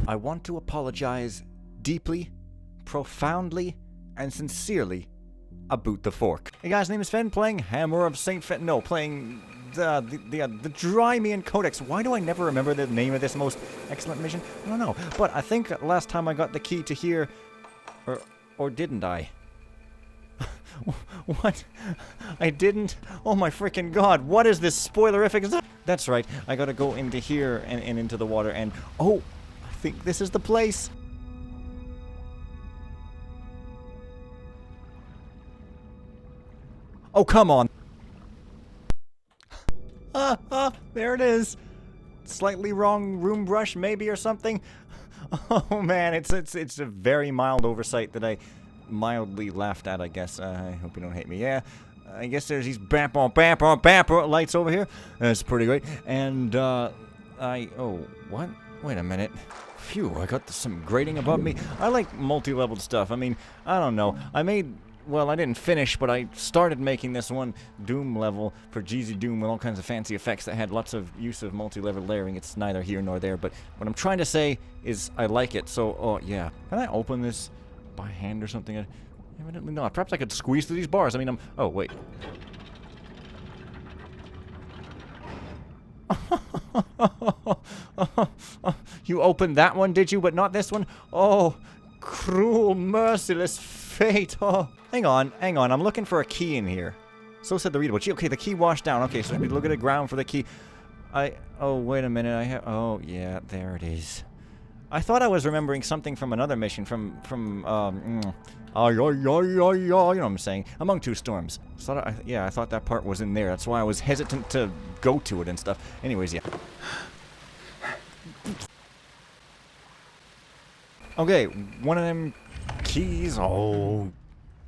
I want to apologize deeply, profoundly, and sincerely about the fork. Hey guys, name is Fen, playing Hammer of St. Fen. No, playing the Drymian Codex. Why do I never remember the name of this most excellent mission? I don't know. But I think last time I got the key to here, or didn't I? What? I didn't? Oh my freaking god, what is this spoilerific? That's right, I gotta go into here and into the water and... Oh, I think this is the place. Oh, come on. There it is. Slightly wrong room brush, maybe, or something. Oh man, it's a very mild oversight that I mildly laughed at, I guess. I hope you don't hate me. Yeah, I guess there's these bamper lights over here. That's pretty great. And, oh, what? Wait a minute. Phew, I got some grating above me. I like multi-leveled stuff. I mean, I don't know. Well, I didn't finish, but I started making this one Doom level for Jeezy Doom with all kinds of fancy effects that had lots of use of multi-level layering. It's neither here nor there, but what I'm trying to say is I like it, so, oh, yeah. Can I open this by hand or something? Evidently not. Perhaps I could squeeze through these bars. I mean, oh, wait. You opened that one, did you, but not this one? Oh, cruel, merciless fate. Oh, hang on. I'm looking for a key in here. So said the reader. Okay, the key washed down. Okay, so we look at the ground for the key. Oh, wait a minute. Oh, yeah, there it is. I thought I was remembering something from another mission you know what I'm saying? Among Two Storms. So I thought that part was in there. That's why I was hesitant to go to it and stuff. Anyways, yeah. Okay, one of them keys. Oh.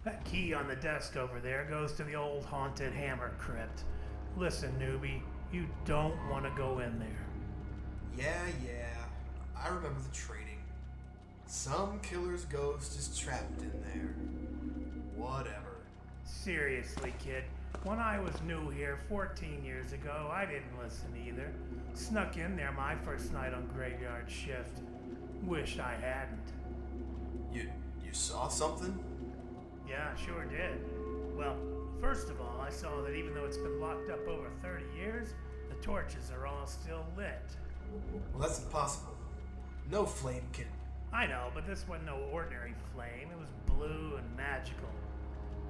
That key on the desk over there goes to the old haunted hammer crypt. Listen, newbie, you don't want to go in there. Yeah. I remember the trading. Some killer's ghost is trapped in there. Whatever. Seriously, kid. When I was new here 14 years ago, I didn't listen either. Snuck in there my first night on graveyard shift. Wished I hadn't. You saw something? Yeah, sure did. Well, first of all, I saw that even though it's been locked up over 30 years, the torches are all still lit. Well, that's impossible. No flame can... I know, but this wasn't no ordinary flame. It was blue and magical.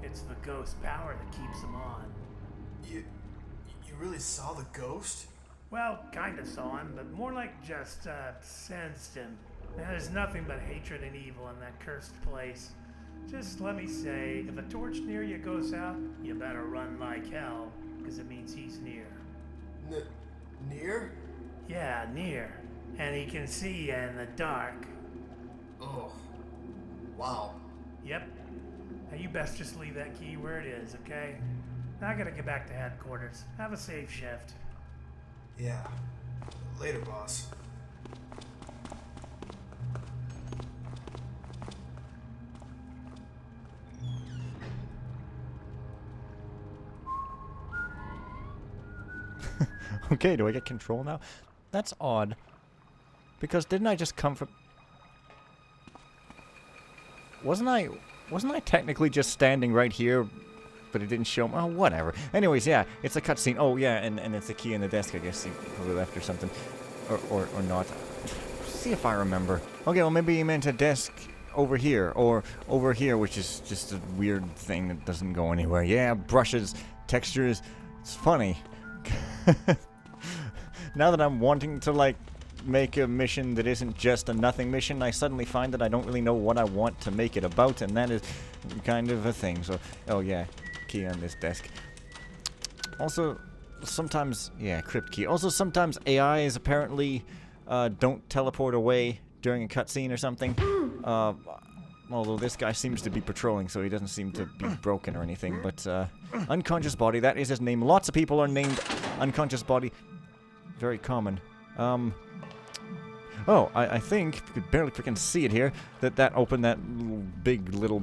It's the ghost power that keeps them on. You really saw the ghost? Well, kinda saw him, but more like just, sensed him. Now, there's nothing but hatred and evil in that cursed place. Just let me say, if a torch near you goes out, you better run like hell, because it means he's near. Near? Yeah, near. And he can see you in the dark. Oh. Wow. Yep. Now you best just leave that key where it is, okay? Now I gotta get back to headquarters. Have a safe shift. Yeah. Later, boss. Okay, do I get control now? That's odd. Because didn't I just come from... Wasn't I technically just standing right here, but it didn't show me? Oh, whatever. Anyways, yeah, it's a cutscene. Oh, yeah, and it's a key in the desk, I guess he probably left or something. Or not. See if I remember. Okay, well, maybe he meant a desk over here, or over here, which is just a weird thing that doesn't go anywhere. Yeah, brushes, textures. It's funny. Now that I'm wanting to, like, make a mission that isn't just a nothing mission, I suddenly find that I don't really know what I want to make it about, and that is kind of a thing. So, oh yeah, key on this desk. Also, sometimes, yeah, crypt key. Also, sometimes AIs apparently don't teleport away during a cutscene or something. Although this guy seems to be patrolling, so he doesn't seem to be broken or anything. But, Unconscious Body, that is his name. Lots of people are named Unconscious Body. Very common. Oh, I think, you could barely freaking see it here, that opened that big little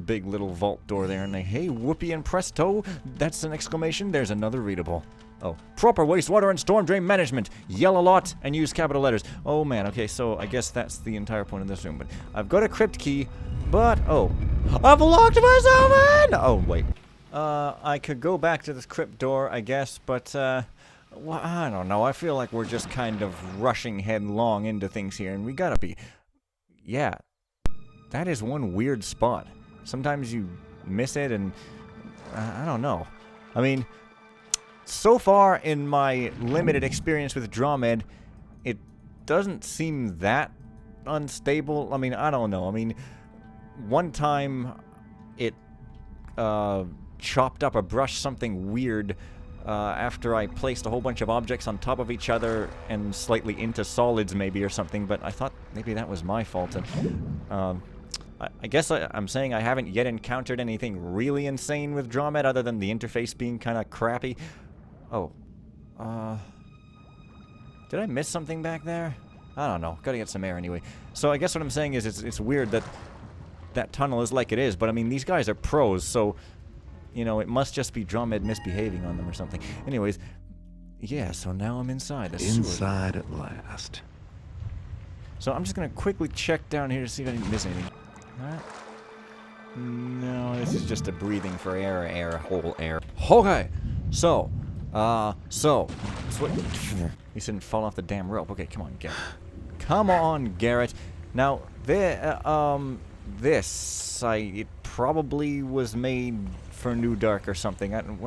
vault door there, and hey, whoopee and presto, that's an exclamation, there's another readable. Oh, proper wastewater and storm drain management. Yell a lot and use capital letters. Oh man, okay, so I guess that's the entire point of this room, but I've got a crypt key, but, oh, I've locked myself in! Oh, wait. I could go back to this crypt door, I guess, but, well, I don't know. I feel like we're just kind of rushing headlong into things here, and we gotta be... Yeah, that is one weird spot. Sometimes you miss it, and I don't know. I mean, so far in my limited experience with Drymian, it doesn't seem that unstable. I mean, I don't know. I mean, one time it chopped up or brushed something weird after I placed a whole bunch of objects on top of each other and slightly into solids maybe or something, but I thought maybe that was my fault. And I guess I'm saying I haven't yet encountered anything really insane with Drymian other than the interface being kind of crappy. Oh. Did I miss something back there? I don't know. Gotta get some air anyway. So I guess what I'm saying is it's weird that that tunnel is like it is, but I mean, these guys are pros, so... You know, it must just be Drymian misbehaving on them or something. Anyways, yeah, so now I'm inside the sewer. Inside at last. So I'm just gonna quickly check down here to see if I didn't miss anything. Alright. No, this is just a breathing for air, whole air. Okay, so, you shouldn't fall off the damn rope. Okay, come on, Garrett. Come on, Garrett. Now, it probably was made for New Dark or something. I don't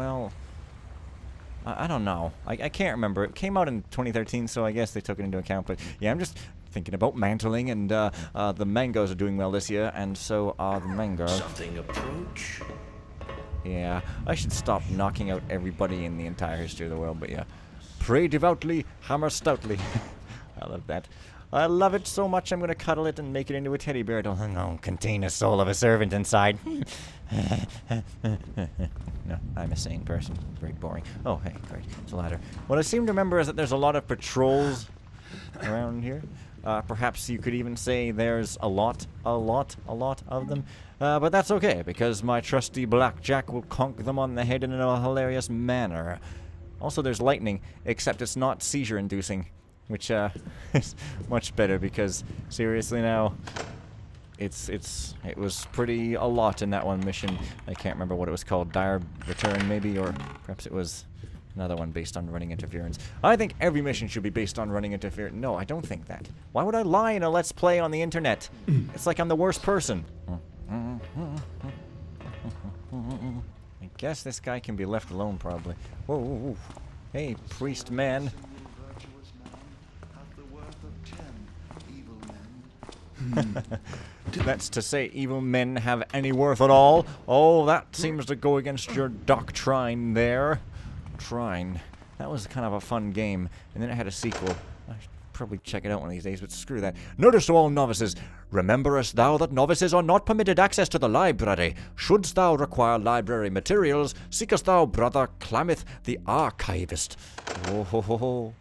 know. I can't remember. It came out in 2013, so I guess they took it into account. But yeah, I'm just thinking about mantling, and the mangoes are doing well this year, and so are the mangoes. Something approach. Yeah, I should stop knocking out everybody in the entire history of the world, but yeah. Pray devoutly, hammer stoutly. I love that. I love it so much I'm going to cuddle it and make it into a teddy bear. Don't contain a soul of a servant inside. No, I'm a sane person. Very boring. Oh, hey, great. It's a ladder. What I seem to remember is that there's a lot of patrols around here. Perhaps you could even say there's a lot of them. But that's okay, because my trusty blackjack will conk them on the head in a hilarious manner. Also, there's lightning, except it's not seizure-inducing. Which is much better, because seriously now, it was pretty a lot in that one mission. I can't remember what it was called, Dire Return maybe, or perhaps it was another one based on running interference. I think every mission should be based on running interference. No, I don't think that. Why would I lie in a Let's Play on the internet? It's like I'm the worst person. I guess this guy can be left alone probably. Whoa, whoa, whoa. Hey, priest man. That's to say evil men have any worth at all. Oh, that seems to go against your doctrine there. Trine. That was kind of a fun game. And then it had a sequel. I should probably check it out one of these days, but screw that. Notice to all novices. Rememberest thou that novices are not permitted access to the library. Shouldst thou require library materials, seekest thou Brother Klamath the Archivist. Oh,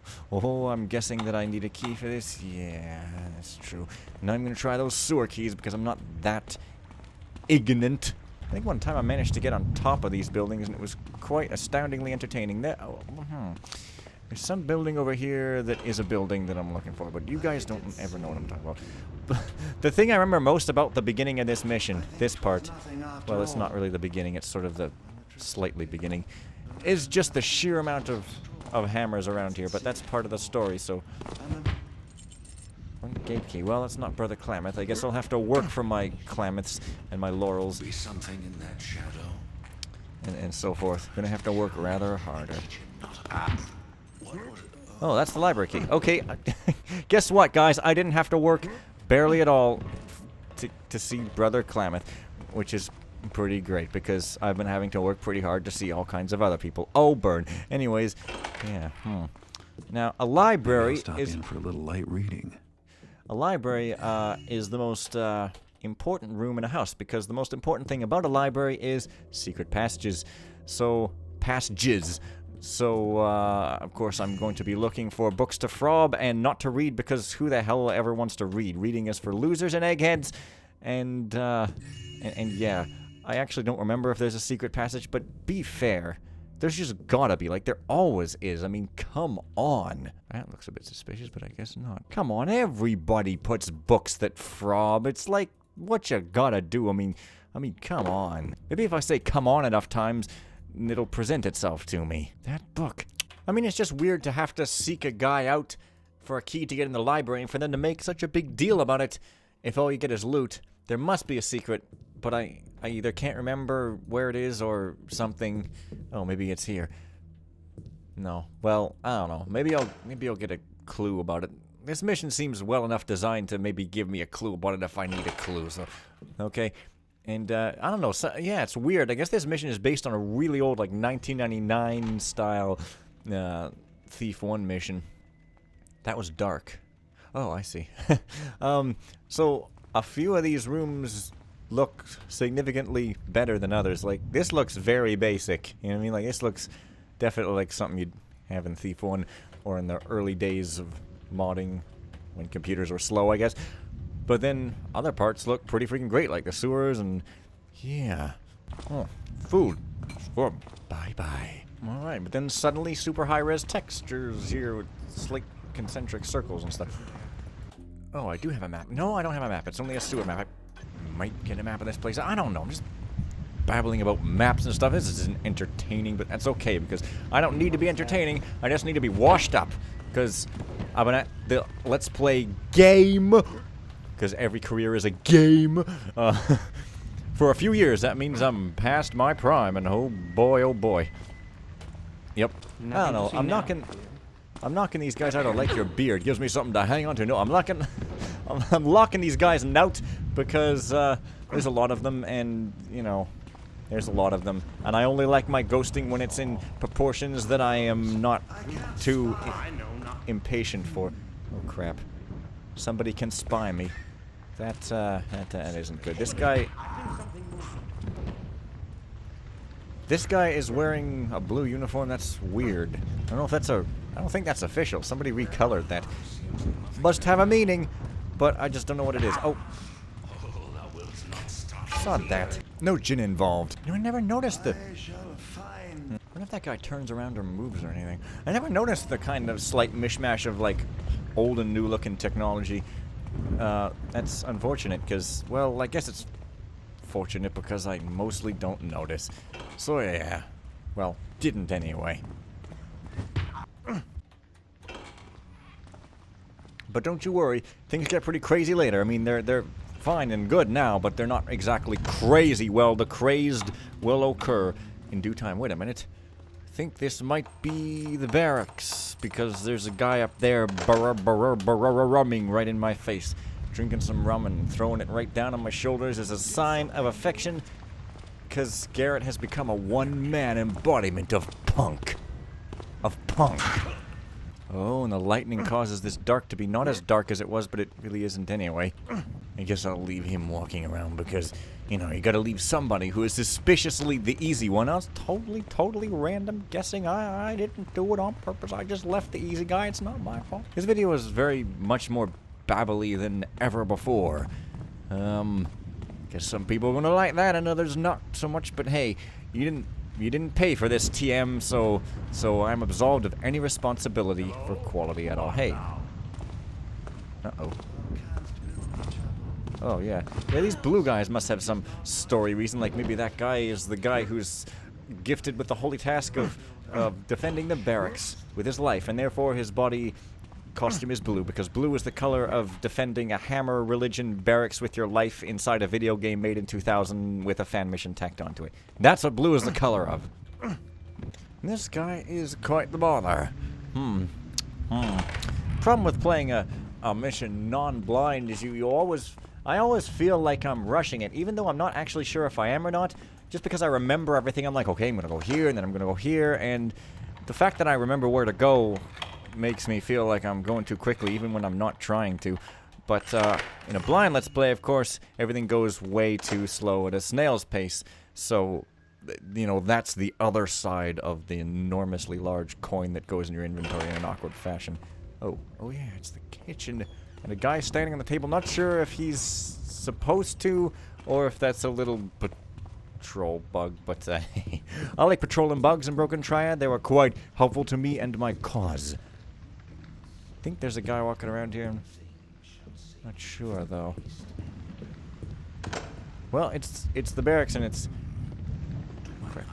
I'm guessing that I need a key for this. Yeah, that's true. Now I'm going to try those sewer keys because I'm not that ignorant. I think one time I managed to get on top of these buildings and it was quite astoundingly entertaining. There's some building over here that is a building that I'm looking for, but you guys don't ever know what I'm talking about. The thing I remember most about the beginning of this mission, this part, well, it's not really the beginning, it's sort of the slightly beginning, is just the sheer amount of hammers around here, but that's part of the story, so... One gate key. Well, that's not Brother Klamath. I guess I'll have to work for my Klamaths and my laurels. Be something in that shadow. And so forth. Gonna have to work rather harder. Oh, that's the library key. Okay, guess what, guys? I didn't have to work barely at all to see Brother Klamath, which is pretty great, because I've been having to work pretty hard to see all kinds of other people. Oh, burn. Anyways, yeah, Now, a library is... in for a little light reading. A library is the most important room in a house, because the most important thing about a library is secret passages. So, passages. So, of course, I'm going to be looking for books to frob and not to read, because who the hell ever wants to read? Reading is for losers and eggheads. And yeah, I actually don't remember if there's a secret passage, but be fair. There's just gotta be, like there always is. I mean, come on. That looks a bit suspicious, but I guess not. Come on, everybody puts books that frob. It's like, what you gotta do? I mean, come on. Maybe if I say come on enough times, it'll present itself to me. That book. I mean, it's just weird to have to seek a guy out for a key to get in the library and for them to make such a big deal about it if all you get is loot. There must be a secret, but I either can't remember where it is or something. Oh, maybe it's here. No. Well, I don't know. Maybe I'll get a clue about it. This mission seems well enough designed to maybe give me a clue about it if I need a clue. So, okay. And I don't know. So, yeah, it's weird. I guess this mission is based on a really old, like 1999 style Thief 1 mission. That was dark. Oh, I see. So a few of these rooms look significantly better than others. Like, this looks very basic. You know what I mean? Like, this looks definitely like something you'd have in Thief 1 or in the early days of modding when computers were slow, I guess. But then other parts look pretty freaking great, like the sewers and... yeah. Oh, food. Oh, bye-bye. Alright, but then suddenly super high-res textures here with slick concentric circles and stuff. Oh, I do have a map. No, I don't have a map. It's only a sewer map. I might get a map of this place. I don't know. I'm just babbling about maps and stuff. This isn't entertaining, but that's okay, because I don't need to be entertaining. I just need to be washed up, because I've been at the Let's Play game, because every career is a game, for a few years. That means I'm past my prime, and oh boy. Yep. I don't know. I'm knocking these guys out. I like your beard. Gives me something to hang on to. No, I'm locking these guys out because there's a lot of them, and you know, there's a lot of them, and I only like my ghosting when it's in proportions that I am not too impatient for. Oh crap! Somebody can spy me. That isn't good. This guy is wearing a blue uniform. That's weird. I don't know if that's I don't think that's official. Somebody recolored that. Must have a meaning, but I just don't know what it is. Oh. Saw that. No gin involved. You know, I never noticed the... I wonder if that guy turns around or moves or anything. I never noticed the kind of slight mishmash of, like, old and new looking technology. That's unfortunate, because, well, I guess it's fortunate because I mostly don't notice. So, yeah. Well, didn't anyway. But don't you worry, things get pretty crazy later. I mean, they're fine and good now, but they're not exactly crazy. Well, the crazed will occur in due time. Wait a minute. I think this might be the barracks, because there's a guy up there rumming right in my face. Drinking some rum and throwing it right down on my shoulders as a sign of affection, because Garrett has become a one-man embodiment of punk. Oh, and the lightning causes this dark to be not as dark as it was, but it really isn't anyway. I guess I'll leave him walking around because, you know, you gotta leave somebody who is suspiciously the easy one. I was totally random guessing. I didn't do it on purpose. I just left the easy guy. It's not my fault. This video is very much more babbly than ever before. Guess some people are gonna like that and others not so much, but hey, you didn't pay for this TM, so I'm absolved of any responsibility for quality at all. Hey. Uh-oh. Oh, yeah. Yeah, these blue guys must have some story reason, like maybe that guy is the guy who's gifted with the holy task of defending the barracks with his life, and therefore his body costume is blue, because blue is the color of defending a hammer religion barracks with your life inside a video game made in 2000 with a fan mission tacked onto it. That's what blue is the color of. This guy is quite the bother. Problem with playing a mission non-blind is I always feel like I'm rushing it, even though I'm not actually sure if I am or not. Just because I remember everything, I'm like, okay, I'm gonna go here, and then I'm gonna go here, and the fact that I remember where to go makes me feel like I'm going too quickly, even when I'm not trying to. But in a blind Let's Play, of course, everything goes way too slow at a snail's pace. So you know, that's the other side of the enormously large coin that goes in your inventory in an awkward fashion. Oh yeah, it's the kitchen. And a guy standing on the table, not sure if he's supposed to, or if that's a little patrol bug, but I like patrolling bugs in Broken Triad. They were quite helpful to me and my cause. I think there's a guy walking around here. I'm not sure, though. Well, it's the barracks, and it's... crap.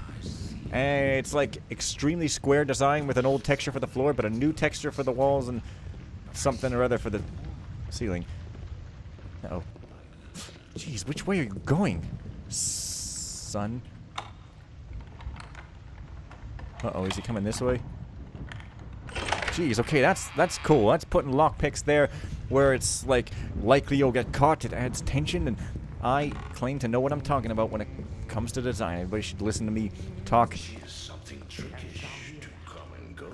It's like extremely square design with an old texture for the floor, but a new texture for the walls and something or other for the ceiling. Uh-oh. Jeez, which way are you going, son? Uh-oh, is he coming this way? Jeez, okay, that's cool. That's putting lockpicks there where it's like likely you'll get caught. It adds tension, and I claim to know what I'm talking about when it comes to design. Everybody should listen to me talk. Something trickish to come and go.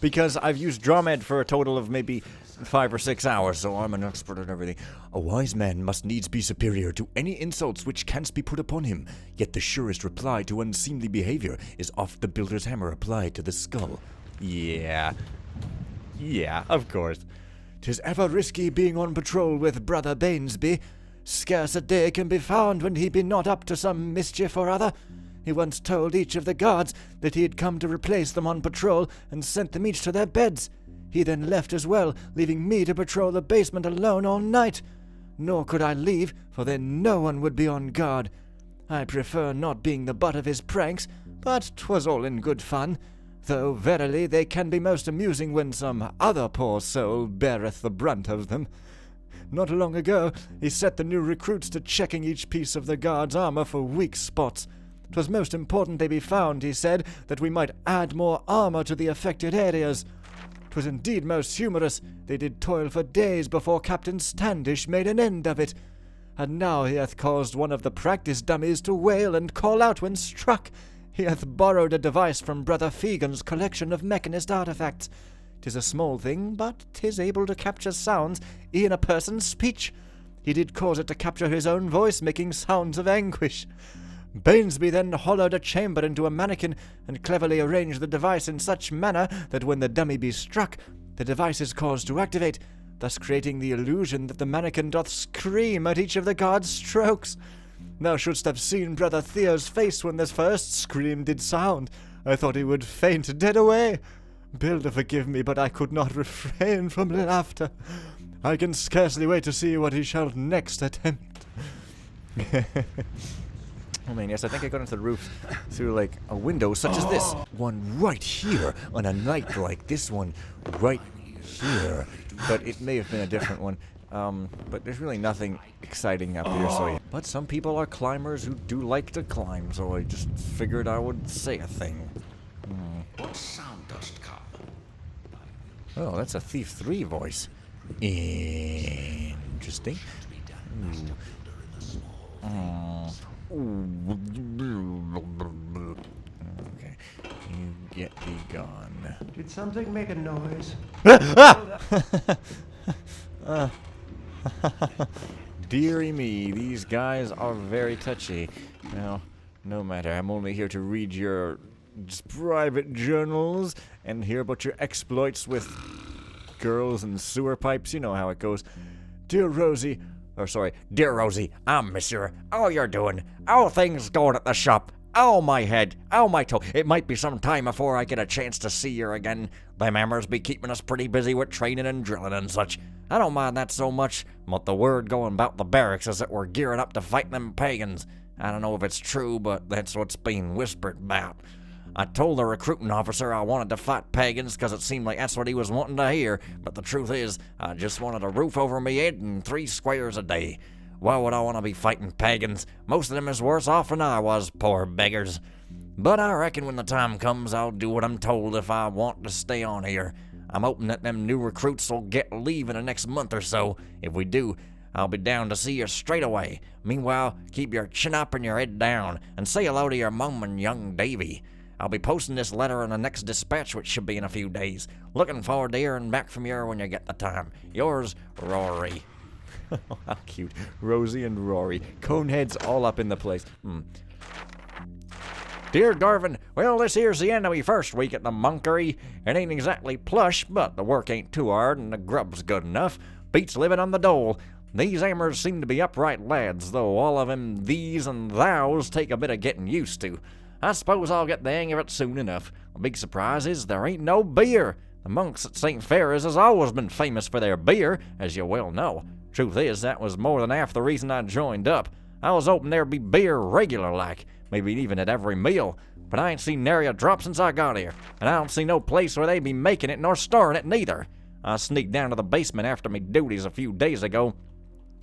Because I've used Drymian for a total of maybe 5 or 6 hours, so I'm an expert at everything. A wise man must needs be superior to any insults which canst be put upon him. Yet the surest reply to unseemly behavior is oft the builder's hammer applied to the skull. Yeah, of course. 'Tis ever risky being on patrol with Brother Bainsby. Scarce a day can be found when he be not up to some mischief or other. He once told each of the guards that he had come to replace them on patrol and sent them each to their beds. He then left as well, leaving me to patrol the basement alone all night. Nor could I leave, for then no one would be on guard. I prefer not being the butt of his pranks, but 'twas all in good fun. Though verily they can be most amusing when some other poor soul beareth the brunt of them. Not long ago, he set the new recruits to checking each piece of the guard's armor for weak spots. 'Twas most important they be found, he said, that we might add more armor to the affected areas. 'Twas indeed most humorous. They did toil for days before Captain Standish made an end of it. And now he hath caused one of the practice dummies to wail and call out when struck. He hath borrowed a device from Brother Fegan's collection of mechanist artifacts. 'Tis a small thing, but 'tis able to capture sounds in a person's speech. He did cause it to capture his own voice, making sounds of anguish. Bainsby then hollowed a chamber into a mannequin, and cleverly arranged the device in such manner that when the dummy be struck, the device is caused to activate, thus creating the illusion that the mannequin doth scream at each of the guard's strokes. Thou shouldst have seen Brother Theo's face when this first scream did sound. I thought he would faint dead away. Builder, forgive me, but I could not refrain from laughter. I can scarcely wait to see what he shall next attempt. Oh man, yes, I think I got into the roof through, like, a window such as this. One right here, on a night like this one, right here. But it may have been a different one. But there's really nothing exciting up here, so... But some people are climbers who do like to climb, so I just figured I would say a thing. What sound dost come? Oh, that's a Thief 3 voice. Interesting. Okay, you get thee gone. Did something make a noise? Dearie me, these guys are very touchy. Now, no matter, I'm only here to read your private journals and hear about your exploits with girls and sewer pipes. You know how it goes. Dear Rosie, Monsieur. How you're doing? How things going at the shop? Ow, my head. Ow, my toe. It might be some time before I get a chance to see you again. Them hammers be keeping us pretty busy with training and drilling and such. I don't mind that so much, but the word going about the barracks is that we're gearing up to fight them pagans. I don't know if it's true, but that's what's being whispered about. I told the recruiting officer I wanted to fight pagans because it seemed like that's what he was wanting to hear, but the truth is, I just wanted a roof over me head and 3 squares a day. Why would I want to be fighting pagans? Most of them is worse off than I was, poor beggars. But I reckon when the time comes, I'll do what I'm told if I want to stay on here. I'm hoping that them new recruits will get leave in the next month or so. If we do, I'll be down to see you straight away. Meanwhile, keep your chin up and your head down, and say hello to your mum and young Davy. I'll be posting this letter in the next dispatch, which should be in a few days. Looking forward to hearing back from you when you get the time. Yours, Rory. How cute. Rosie and Rory. Coneheads all up in the place. Dear Garvin, well, this here's the end of me first week at the monkery. It ain't exactly plush, but the work ain't too hard and the grub's good enough. Beats living on the dole. These aimers seem to be upright lads, though all of 'em these and thous take a bit of getting used to. I suppose I'll get the hang of it soon enough. The big surprise is there ain't no beer. The monks at St. Ferris has always been famous for their beer, as you well know. Truth is, that was more than half the reason I joined up. I was hoping there'd be beer regular like, maybe even at every meal, but I ain't seen nary a drop since I got here, and I don't see no place where they be making it nor storing it neither. I sneaked down to the basement after me duties a few days ago,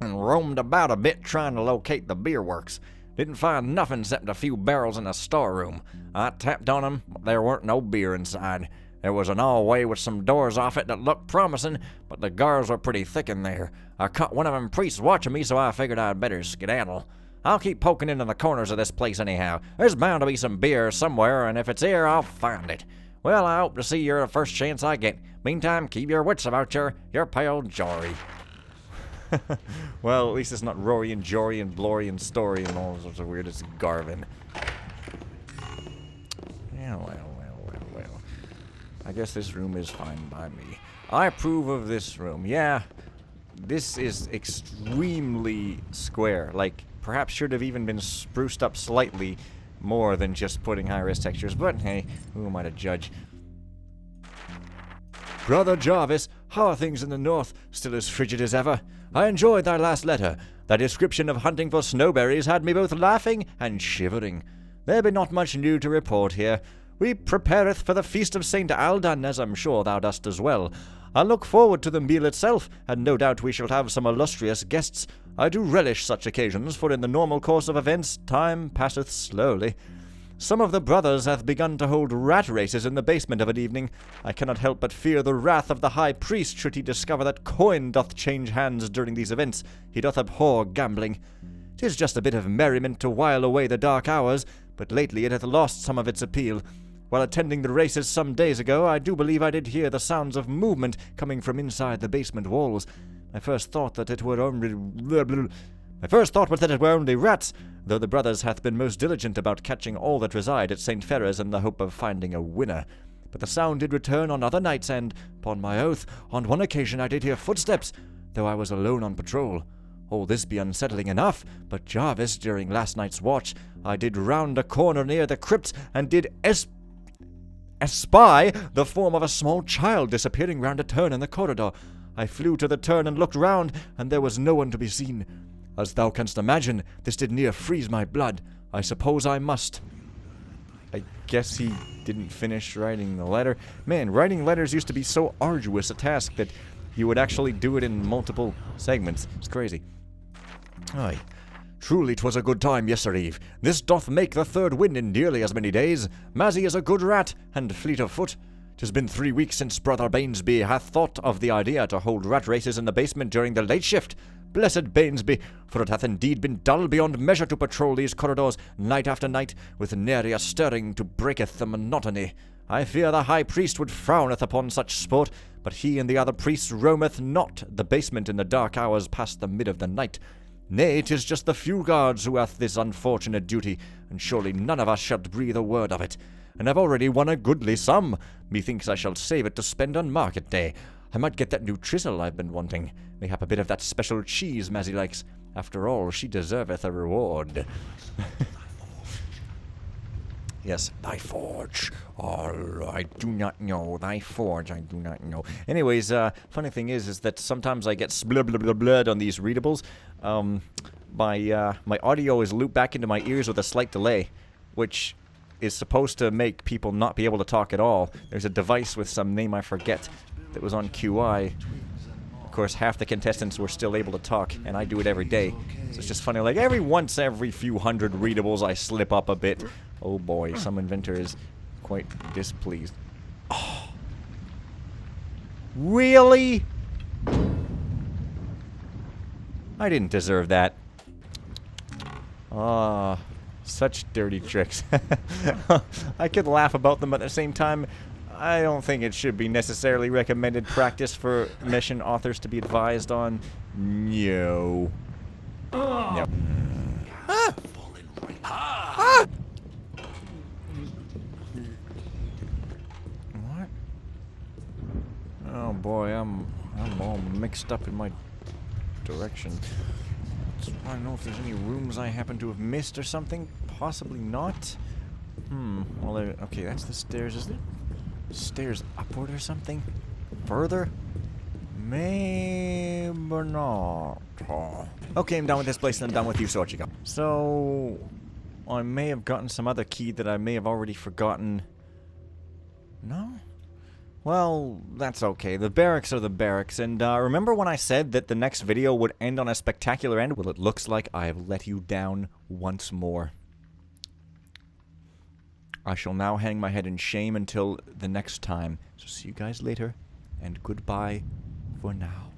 and roamed about a bit trying to locate the beer works. Didn't find nothing except a few barrels in a storeroom. I tapped on 'em, but there weren't no beer inside. There was an hallway with some doors off it that looked promising, but the guards were pretty thick in there. I caught one of 'em priests watching me, so I figured I'd better skedaddle. I'll keep poking into the corners of this place anyhow. There's bound to be some beer somewhere, and if it's here, I'll find it. Well, I hope to see you the first chance I get. Meantime, keep your wits about you. Your pale Jory. Well, at least it's not Rory and Jory and Blory and Story and all sorts of weird. It's Garvin. Well. I guess this room is fine by me. I approve of this room. Yeah, this is extremely square. Like, perhaps should have even been spruced up slightly more than just putting high-res textures. But hey, who am I to judge? Brother Jarvis, how are things in the north? Still as frigid as ever? I enjoyed thy last letter. Thy description of hunting for snowberries had me both laughing and shivering. There be not much new to report here. We prepareth for the feast of St. Aldan, as I'm sure thou dost as well. I look forward to the meal itself, and no doubt we shall have some illustrious guests. I do relish such occasions, for in the normal course of events, time passeth slowly. Some of the brothers hath begun to hold rat races in the basement of an evening. I cannot help but fear the wrath of the high priest should he discover that coin doth change hands during these events. He doth abhor gambling. 'Tis just a bit of merriment to while away the dark hours, but lately it hath lost some of its appeal. While attending the races some days ago, I do believe I did hear the sounds of movement coming from inside the basement walls. My first thought was that it were only rats, though the brothers hath been most diligent about catching all that reside at St. Ferris in the hope of finding a winner. But the sound did return on other nights, and, upon my oath, on one occasion I did hear footsteps, though I was alone on patrol. All this be unsettling enough, but Jarvis, during last night's watch, I did round a corner near the crypt, and did espy the form of a small child disappearing round a turn in the corridor. I flew to the turn and looked round, and there was no one to be seen. As thou canst imagine, this did near freeze my blood. I suppose I must. I guess he didn't finish writing the letter. Man, writing letters used to be so arduous a task that you would actually do it in multiple segments. It's crazy. Aye. Truly 'twas a good time yestereve. This doth make the third wind in nearly as many days. Mazzy is a good rat, and fleet of foot. 'Tis been 3 weeks since Brother Bainsby hath thought of the idea to hold rat races in the basement during the late shift. Blessed Bainsby, for it hath indeed been dull beyond measure to patrol these corridors night after night, with nary a stirring to breaketh the monotony. I fear the high priest would frowneth upon such sport, but he and the other priests roameth not the basement in the dark hours past the mid of the night. Nay, 'tis just the few guards who hath this unfortunate duty, and surely none of us shall breathe a word of it. And I've already won a goodly sum. Methinks I shall save it to spend on market day. I might get that new chisel I've been wanting. Mayhap a bit of that special cheese Mazzy likes. After all, she deserveth a reward. Yes, thy forge. Oh, I do not know. Thy forge, I do not know. Anyways, funny thing is that sometimes I get blood on these readables. My audio is looped back into my ears with a slight delay, which is supposed to make people not be able to talk at all. There's a device with some name I forget that was on QI. Of course, half the contestants were still able to talk, and I do it every day. So it's just funny, like every few hundred readables I slip up a bit. Oh boy, some inventor is quite displeased. Oh. Really? I didn't deserve that. Ah, such dirty tricks. I could laugh about them, but at the same time, I don't think it should be necessarily recommended practice for mission authors to be advised on. No. No. Ah! Ah! What? Oh boy, I'm all mixed up in my direction. Just want to know if there's any rooms I happen to have missed or something. Possibly not. Well, okay, that's the stairs. Is there stairs upward or something? Further? Maybe not. Okay, I'm done with this place and I'm done with you, so what you got? So, I may have gotten some other key that I may have already forgotten. No? Well, that's okay. The barracks are the barracks, and remember when I said that the next video would end on a spectacular end? Well, it looks like I have let you down once more. I shall now hang my head in shame until the next time. So see you guys later, and goodbye for now.